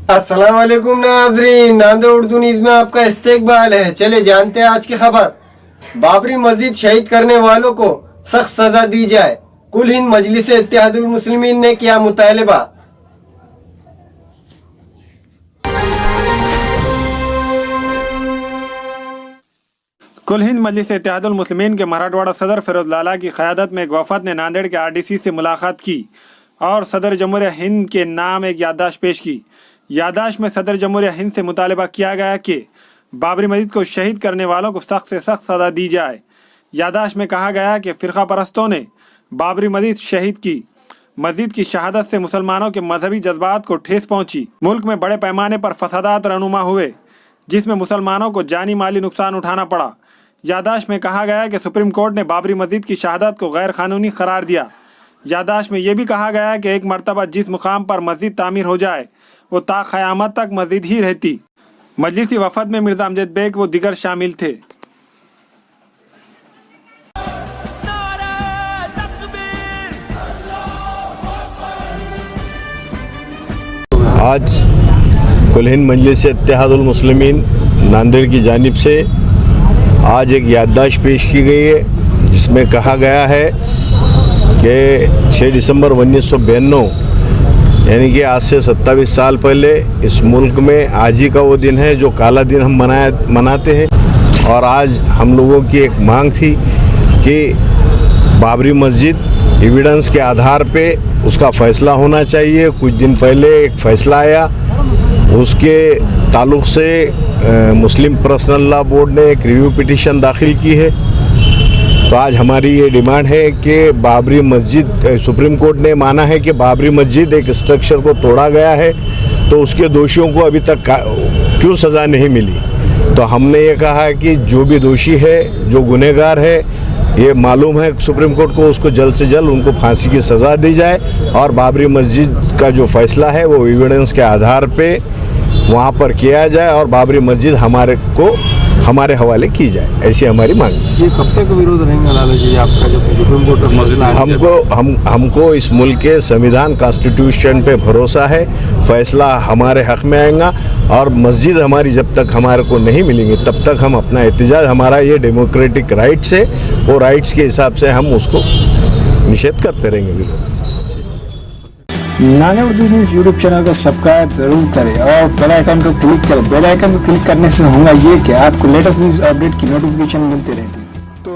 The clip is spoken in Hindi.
अस्सलाम वालेकुम नाजरीन, नांदेड़ उर्दू न्यूज़ में आपका इस्तकबाल है। चले जानते हैं आज की खबर। बाबरी मस्जिद शहीद करने वालों को सख्त सजा दी जाए, कुल हिंद मजलिस इत्तेहादुल मुस्लिमीन ने किया मुतालबा। कुल हिंद मजलिस इत्तेहादुल मुस्लिमीन के मराठवाड़ा सदर फिरोज लाला की क़यादत में एक वफद ने नांदेड़ के RDC से मुलाकात की और सदर जमहूरिया हिंद के नाम एक याददाश्त पेश की। याददाश्त में सदर जमहूरिया हिंद से मुतालबा किया गया कि बाबरी मस्जिद को शहीद करने वालों को सख्त से सख्त सज़ा दी जाए। याददाश्त में कहा गया कि फ़िरका परस्तों ने बाबरी मस्जिद शहीद की। मस्जिद की शहादत से मुसलमानों के मजहबी जज्बात को ठेस पहुंची। मुल्क में बड़े पैमाने पर फसादात रहनुमा हुए, जिसमें मुसलमानों को जानी माली नुकसान उठाना पड़ा। याददाश्त में कहा गया कि सुप्रीम कोर्ट ने बाबरी मस्जिद की शहादत को गैर कानूनी करार दिया। याददाश्त में यह भी कहा गया कि एक मरतबा जिस मुकाम पर मस्जिद तामीर हो जाए वो ता क़यामत तक मस्जिद ही रहती। मजलिसी वफद में मिर्ज़ा अमजद बेग व दिगर शामिल थे। आज कुल हिंद मजलिस इत्तेहादुल मुस्लिमीन नांदेड़ की जानिब से आज एक याददाश्त पेश की गई है, जिसमें कहा गया है कि 6 दिसंबर 1992 यानी कि आज से 27 साल पहले इस मुल्क में आज ही का वो दिन है जो काला दिन हम मनाते हैं। और आज हम लोगों की एक मांग थी कि बाबरी मस्जिद एविडेंस के आधार पे उसका फ़ैसला होना चाहिए। कुछ दिन पहले एक फ़ैसला आया, उसके ताल्लुक़ से मुस्लिम पर्सनल लॉ बोर्ड ने एक रिव्यू पिटीशन दाखिल की है। तो आज हमारी ये डिमांड है कि बाबरी मस्जिद, सुप्रीम कोर्ट ने माना है कि बाबरी मस्जिद एक स्ट्रक्चर को तोड़ा गया है, तो उसके दोषियों को अभी तक क्यों सज़ा नहीं मिली। तो हमने ये कहा है कि जो भी दोषी है, जो गुनहगार है, ये मालूम है सुप्रीम कोर्ट को, उसको जल्द से जल्द उनको फांसी की सज़ा दी जाए और बाबरी मस्जिद का जो फ़ैसला है वो एविडेंस के आधार पे वहाँ पर किया जाए और बाबरी मस्जिद हमारे हवाले की जाए, ऐसी हमारी मांग है। ये कब तक विरोध रहेंगे लाला जी आपका, जो सुप्रीम कोर्ट का मसला है? हमको इस मुल्क के संविधान कॉन्स्टिट्यूशन पे भरोसा है, फैसला हमारे हक़ में आएगा और मस्जिद हमारी जब तक हमारे को नहीं मिलेंगी तब तक हम अपना एहतजाज, हमारा ये डेमोक्रेटिक राइट्स है, वो राइट्स के हिसाब से हम उसको निषेध करते रहेंगे। Nanded Urdu news YouTube channel को सब्सक्राइब जरूर करें और बेल आइकन को क्लिक करें। बेल आइकन को क्लिक करने से होगा ये कि आपको लेटेस्ट न्यूज़ अपडेट की नोटिफिकेशन मिलती रहती है। तो